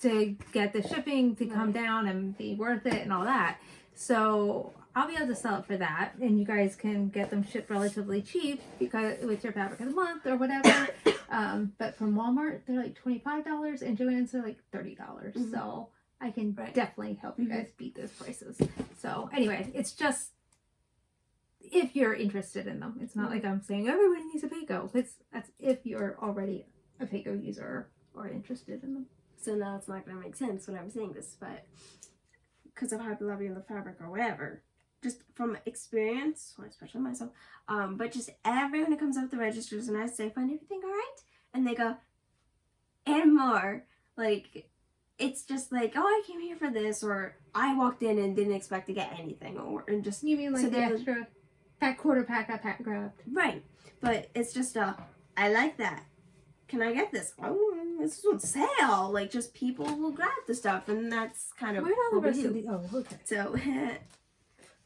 A: to get the shipping to come down and be worth it and all that. So I'll be able to sell it for that, and you guys can get them shipped relatively cheap because with your fabric of the month or whatever. But from Walmart, they're like $25, and Joann's are like $30. So I can definitely help you guys beat those prices. So anyway, it's just if you're interested in them. It's not like I'm saying everybody needs a Pico. That's if you're already a Pico user or interested in them.
B: So now it's not going to make sense when I'm saying this, but because of Hobby Lobby and the fabric or whatever, just from experience, well, especially myself, but just everyone who comes up the registers and I say, find everything all right? And they go, and more. Like, it's just like, oh, I came here for this, or I walked in and didn't expect to get anything, and just...
A: You mean like
B: so
A: the extra, that quarter pack I grabbed?
B: Right. But it's just I like that. Can I get this? Oh, this is on sale. Like, just people will grab the stuff, and that's kind of
A: Where'd all the
B: what we
A: rest
B: do.
A: of the... Oh, okay.
B: So,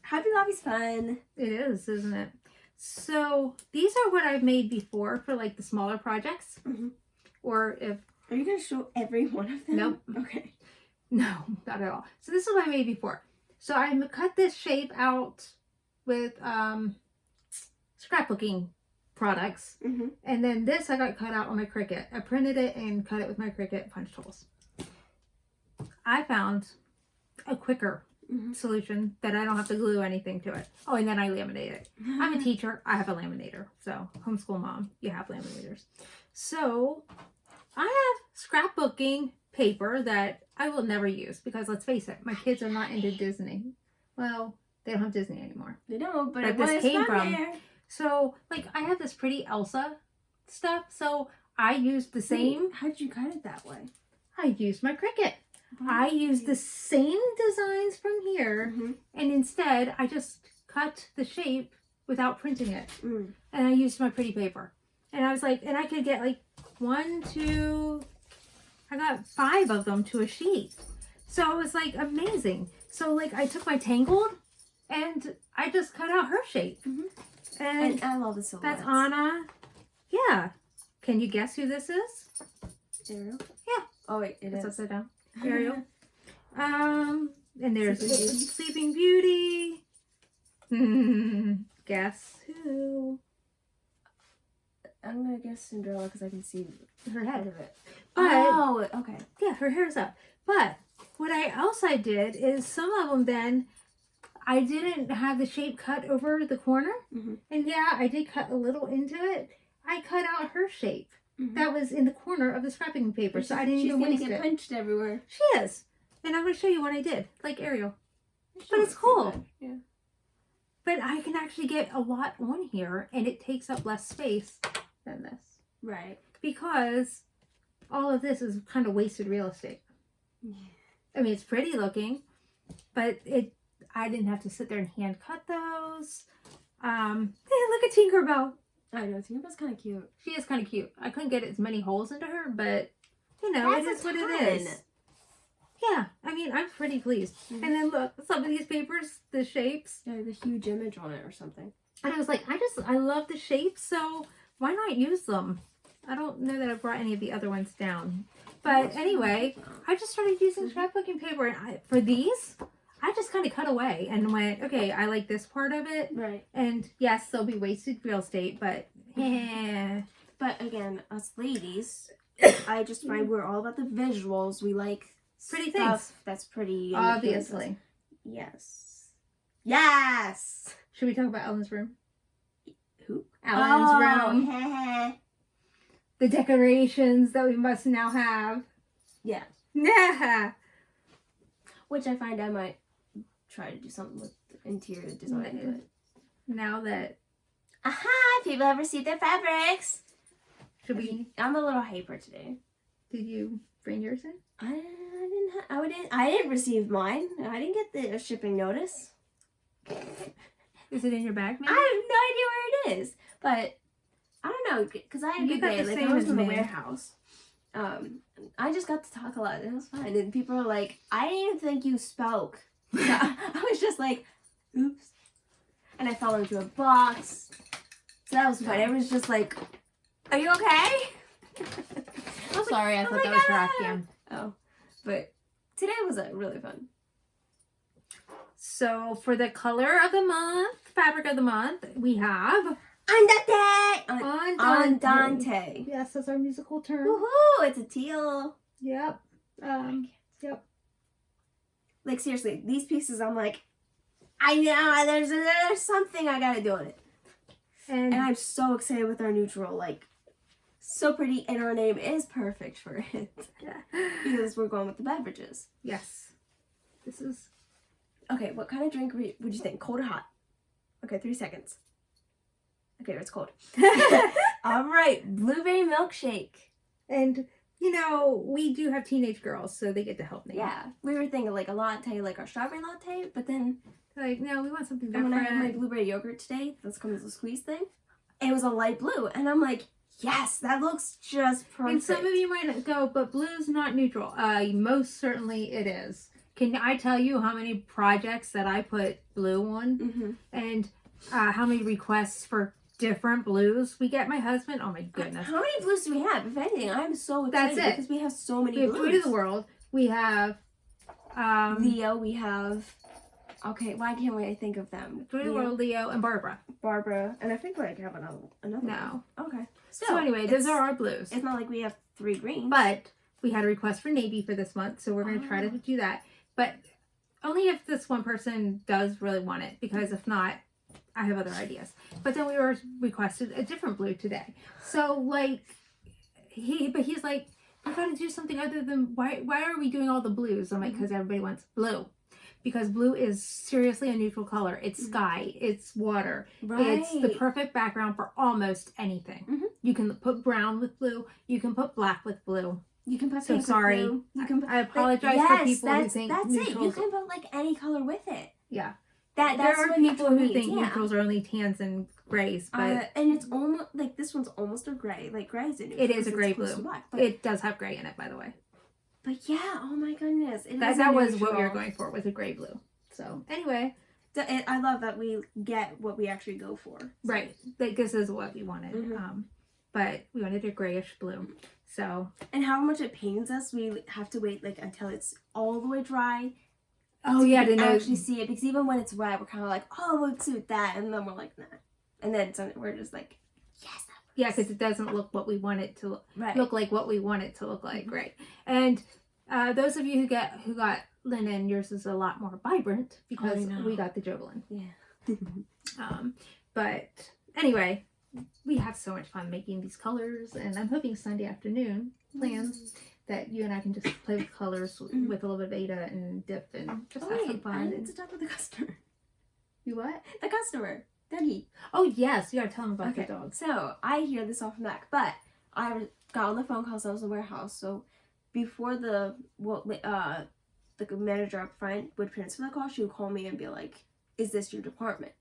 B: Hobby Lobby's fun.
A: It is, isn't it? So these are what I've made before for like the smaller projects. Or if...
B: Are you going to show every one of them?
A: Nope.
B: Okay.
A: No, not at all. So this is what I made before. So I cut this shape out with scrapbooking products. And then this I got cut out on my Cricut. I printed it and cut it with my Cricut punch tools. I found a Quaker solution that I don't have to glue anything to it. Oh, and then I laminate it. I'm a teacher. I have a laminator. So homeschool mom, you have laminators. So I have scrapbooking paper that I will never use because let's face it, my kids are not into Disney. Well, they don't have Disney anymore.
B: They don't, but
A: But
B: it
A: this
B: was
A: came
B: fun
A: from.
B: there.
A: So like I have this pretty Elsa stuff. So I used the same.
B: How did you cut it that way?
A: I used my Cricut. I used the same designs from here, and instead I just cut the shape without printing it. And I used my pretty paper. And I was like, and I could get like 1, 2, I got 5 of them to a sheet. So it was like amazing. So like I took my Tangled and I just cut out her shape. And
B: I love the silhouettes.
A: that's Anna. Yeah. Can you guess who this is?
B: Ariel?
A: Yeah.
B: Oh wait, it
A: It's
B: is.
A: upside down. Ariel. And there's Sleeping Beauty. Guess who?
B: I'm gonna guess Cinderella because I can see
A: Her head.
B: of it.
A: But
B: Oh, okay.
A: yeah, her hair's up. But what I did is some of them then I didn't have the shape cut over the corner. And yeah, I did cut a little into it. I cut out her shape. That was in the corner of the scrapping paper, so I didn't even waste it.
B: She's gonna get punched everywhere.
A: She is. And I'm going to show you what I did, like Ariel. But it's cool.
B: Yeah.
A: But I can actually get a lot on here, and it takes up less space than this.
B: Right.
A: Because all of this is kind of wasted real estate. I mean, it's pretty looking, but I didn't have to sit there and hand cut those. Hey, look at Tinkerbell.
B: I know, Tinkerbell's kind of cute.
A: She is kind of cute. I couldn't get as many holes into her, but you know, it is what it is. Yeah, I mean, I'm pretty pleased. And then look, some of these papers, the shapes.
B: Yeah, the huge image on it or something.
A: And I was like, I love the shapes, so why not use them? I don't know that I brought any of the other ones down. But anyway, I just started using scrapbooking paper. And for these, I just kind of cut away and went, okay, I like this part of it.
B: Right.
A: And yes, there'll be wasted real estate, but yeah.
B: But again, us ladies, I just find we're all about the visuals. We like
A: pretty
B: stuff
A: things.
B: That's pretty.
A: Obviously.
B: Yes. Yes.
A: Should we talk about Ellen's room?
B: Who?
A: Ellen's room. The decorations that we must now have.
B: Yeah.
A: Yeah.
B: Which I find I might try to do something with the interior design. But
A: now that.
B: Aha! People have received their fabrics.
A: Should we?
B: I'm a little hyper today.
A: Did you bring yours in?
B: I didn't receive mine. I didn't get the shipping notice.
A: Is it in your bag, maybe?
B: I have no idea where it is, but I don't know, because I had a
A: You
B: good
A: got
B: day.
A: the
B: Like,
A: same
B: I was
A: as
B: in the
A: me.
B: warehouse. I just got to talk a lot. It was fun. And people were like, I didn't even think you spoke. So I was just like, oops. And I fell into a box. So that was fun. Everyone's just like, are you okay?
A: Sorry, I
B: oh
A: thought
B: my
A: that was your
B: God.
A: vacuum.
B: Oh, but today was really fun.
A: So for the color of the month, fabric of the month, we have
B: Andante. Andante.
A: Yes, that's our musical term.
B: Woohoo! It's a teal.
A: Yep. Yep.
B: Like, seriously, these pieces, I'm like, I know there's something I gotta do on it. And I'm so excited with our neutral, like, so pretty, and our name is perfect for it. Because we're going with the beverages.
A: Yes. This is...
B: Okay, what kind of drink would you think? Cold or hot? Okay, 3 seconds. Okay, it's cold. All right, blueberry milkshake.
A: And, you know, we do have teenage girls, so they get to help me.
B: Yeah, we were thinking like a latte, like our strawberry latte, but then...
A: Like, no, we want something
B: And
A: different.
B: when I had my blueberry yogurt today, this comes with a squeeze thing, it was a light blue. And I'm like, yes, that looks just perfect.
A: And some of you might go, but blue's not neutral. Most certainly it is. Can I tell you how many projects that I put blue on?
B: Mm-hmm.
A: And how many requests for different blues we get? My husband, oh my goodness.
B: How many blues do we have? If anything, I'm so excited
A: That's it.
B: because we have so many
A: We have
B: blues.
A: Food of the World. We have...
B: Leo, we have... Okay, why can't I think of them?
A: Food of the World, Leo, and Barbara.
B: Barbara, and I think we have another
A: No.
B: one. Okay.
A: So anyway, those are our blues.
B: It's not like we have 3 greens.
A: But we had a request for navy for this month, so we're going to try to do that. But only if this one person does really want it, because if not, I have other ideas. But then we were requested a different blue today. So like, he's like, I got to do something other than, why are we doing all the blues? I'm like, because everybody wants blue. Because blue is seriously a neutral color. It's sky. It's water.
B: Right.
A: It's the perfect background for almost anything.
B: Mm-hmm.
A: You can put brown with blue. You can put black with blue.
B: You can put
A: So
B: pink
A: sorry.
B: with blue. You can put,
A: I apologize
B: like,
A: for people who think
B: that's
A: neutrals...
B: it. You can put like any color with it.
A: Yeah.
B: That's
A: there are
B: what
A: people
B: neutral
A: who
B: means,
A: think neutrals are only tans and grays, but
B: and it's almost like this one's almost a gray. Like gray is a neutral.
A: it is a gray blue.
B: Black, but
A: it does have gray in it, by the way.
B: But yeah, oh my goodness,
A: That was what we were going for, with a gray blue. So anyway,
B: I love that we get what we actually go for. So.
A: Right, like this is what we wanted.
B: Mm-hmm.
A: But we wanted a grayish blue. So
B: and how much it pains us, we have to wait like until it's all the way dry.
A: Oh yeah, to
B: actually see it, because even when it's wet, we're kind of like, oh, we'll suit that, and then we're like, nah, and then we're just like, yes.
A: Yeah, because it doesn't look what we want it to look like. What we want it to look like,
B: Mm-hmm.
A: right? And those of you who got linen, yours is a lot more vibrant because we got the Jovelin.
B: Yeah.
A: But anyway, we have so much fun making these colors, and I'm hoping Sunday afternoon plans that you and I can just play with colors with a little bit of Ada and dip and just have some fun.
B: I need to talk with the customer.
A: You what?
B: The customer, Dougie.
A: Oh yes, you gotta tell them about the dogs.
B: So I hear this off the back, but I got on the phone call, so I was in the warehouse. So before the manager up front would transfer the call, she would call me and be like, "Is this your department?"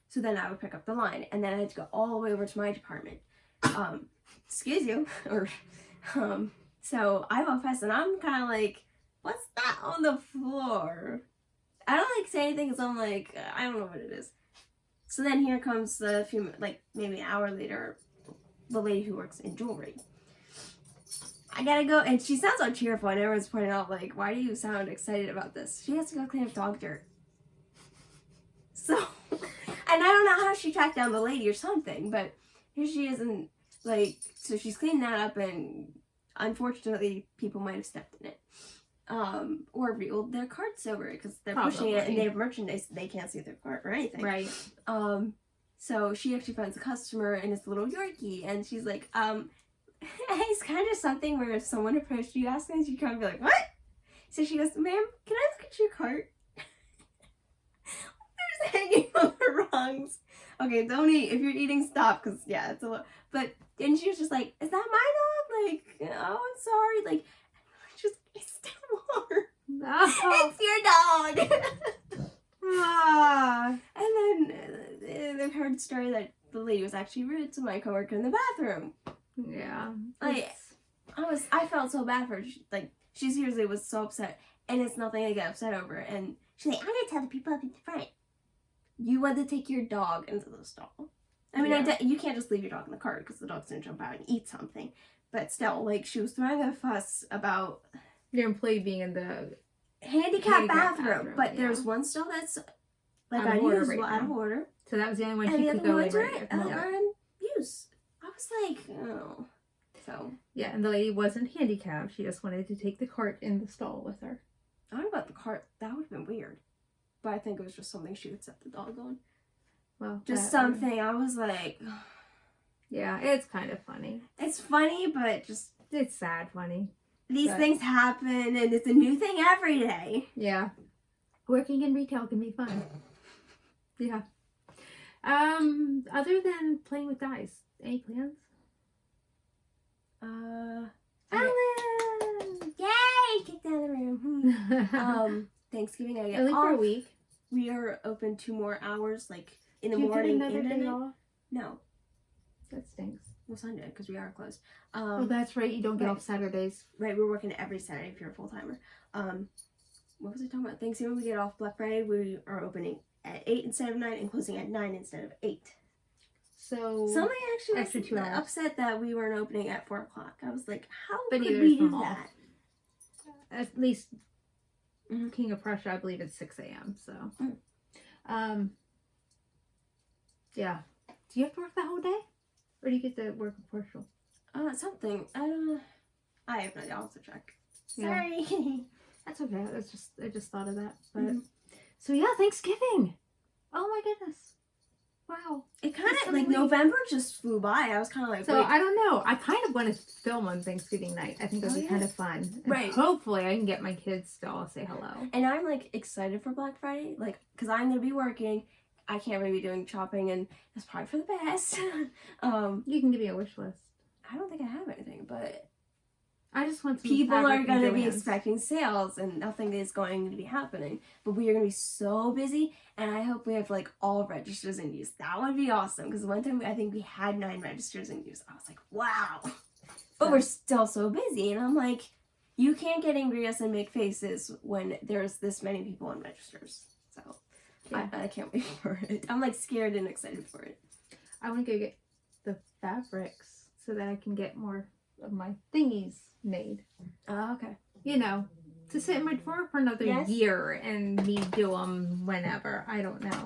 B: So then I would pick up the line, and then I had to go all the way over to my department. Excuse you, or so I walk past, and I'm kind of like, "What's that on the floor?" I don't like say anything, because I'm like, I don't know what it is. So then here comes maybe an hour later, the lady who works in jewelry. I gotta go, and she sounds so cheerful, and everyone's pointing out, like, why do you sound excited about this? She has to go clean up dog dirt. So, and I don't know how she tracked down the lady or something, but here she is, and, so she's cleaning that up, and unfortunately, people might have stepped in it. Or reeled their carts over, because they're pushing it, and they have merchandise, they can't see their cart or anything.
A: Right.
B: So she actually finds a customer, and it's a little Yorkie, and she's like, it's kind of something where if someone approached you asking, you kind of be like, what? So she goes, ma'am, can I look at your cart? There's hanging on the rungs. Okay, don't eat. If you're eating, stop, because, yeah, it's a little... But then she was just like, is that my dog? Like, oh, I'm sorry. Like, it's still warm.
A: No.
B: It's your dog.
A: Ah.
B: And then I've heard a story that the lady was actually rude to my coworker in the bathroom.
A: Yeah.
B: Like, I felt so bad for her. She seriously was so upset. And it's nothing I get upset over. And she's like, I'm going to tell the people up in the front. You want to take your dog into the stall. I mean,
A: Yeah.
B: you can't just leave your dog in the cart because the dog's going to jump out and eat something. But still, like, she was throwing a fuss about
A: Your employee being in the
B: handicapped bathroom. But
A: yeah.
B: there's one stall that's like
A: Out of order
B: unusable,
A: right
B: out of
A: now.
B: order.
A: So that was the only one
B: And
A: she
B: the
A: could
B: other
A: go
B: ones
A: over.
B: are in use. I was like, oh. So.
A: Yeah, and the lady wasn't handicapped. She just wanted to take the cart in the stall with her.
B: I don't know about the cart. That would have been weird. But I think it was just something she would set the dog on.
A: Well,
B: Just something. I was like...
A: Yeah, it's kind of funny.
B: It's funny, but just...
A: It's sad funny.
B: These things happen, and it's a new thing every day.
A: Yeah. Working in retail can be fun. Yeah. Other than playing with dice, any plans?
B: Ellen! Yay! Kicked out of the room. Thanksgiving, I get
A: Only
B: off.
A: for a week.
B: We are open 2 more hours, like, in the
A: Do you
B: morning
A: get another
B: and
A: day
B: at
A: off?
B: night. No.
A: That stinks.
B: Well, Sunday, because we are closed.
A: Oh, that's right. You don't get
B: right.
A: off Saturdays.
B: Right, we're working every Saturday if you're a full-timer. What was I talking about? Thanksgiving, we get off. Black Friday, we are opening at 8 instead of 9 and closing at 9 instead of 8.
A: So
B: Somebody actually
A: extra
B: was
A: 2 hours.
B: upset that we weren't opening at 4 o'clock. I was like, how
A: But
B: could
A: neither
B: we
A: is
B: do
A: the mall.
B: that?
A: At least
B: Mhm.
A: King of Prussia, I believe it's 6 a.m. So, yeah. Do you have to work the whole day, or do you get to work a partial?
B: Something. I don't know. I have no idea. I'll have to check.
A: Yeah.
B: Sorry.
A: That's okay. I just thought of that. But
B: Mhm.
A: so yeah, Thanksgiving. Oh my goodness. Wow.
B: It kind
A: It's
B: of,
A: so
B: like,
A: weird.
B: November just flew by. I was kind of like,
A: So
B: wait.
A: I don't know. I kind of want to film on Thanksgiving night. I think it'd
B: Oh,
A: be
B: yeah.
A: kind of fun. And
B: Right.
A: hopefully I can get my kids to all say hello.
B: And I'm, like, excited for Black Friday. Like, because I'm going to be working. I can't really be doing shopping, and it's probably for the best.
A: You can give me a wish list.
B: I don't think I have anything, but
A: I just want some
B: people are
A: fabric
B: going to
A: and
B: be
A: Joann's.
B: expecting sales, and nothing is going to be happening. But we are going to be so busy, and I hope we have, like, all registers in use. That would be awesome, because one time I think we had 9 registers in use. I was like, wow. But we're still so busy, and I'm like, you can't get angry at us and make faces when there's this many people in registers. So
A: Yeah.
B: I can't wait for it. I'm, like, scared and excited for it.
A: I want to go get the fabrics so that I can get more of my thingies made.
B: Oh, okay.
A: You know, to sit in my drawer for another
B: Yes.
A: year and me do them whenever. I don't know.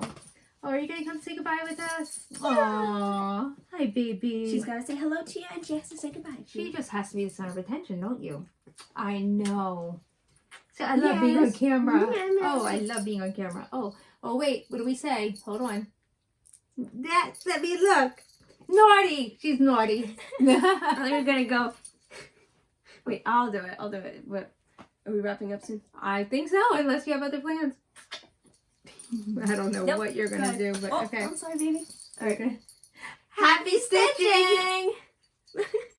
A: Oh, are you going to come say goodbye with us? Aww. Hi, baby.
B: She's got to say hello to you, and she has to say goodbye to you.
A: She just has to be the center of attention, don't you? I know. So I love being on camera.
B: Yes.
A: Oh, I love being on camera. Oh, wait. What do we say? Hold on. Let me look. Naughty. She's naughty.
B: We're going to go. Wait, I'll do it. What? Are we wrapping up soon?
A: I think so, unless you have other plans. I don't know
B: Nope.
A: what you're going to do, but
B: Oh,
A: okay.
B: I'm sorry, baby.
A: Okay.
B: Happy stitching!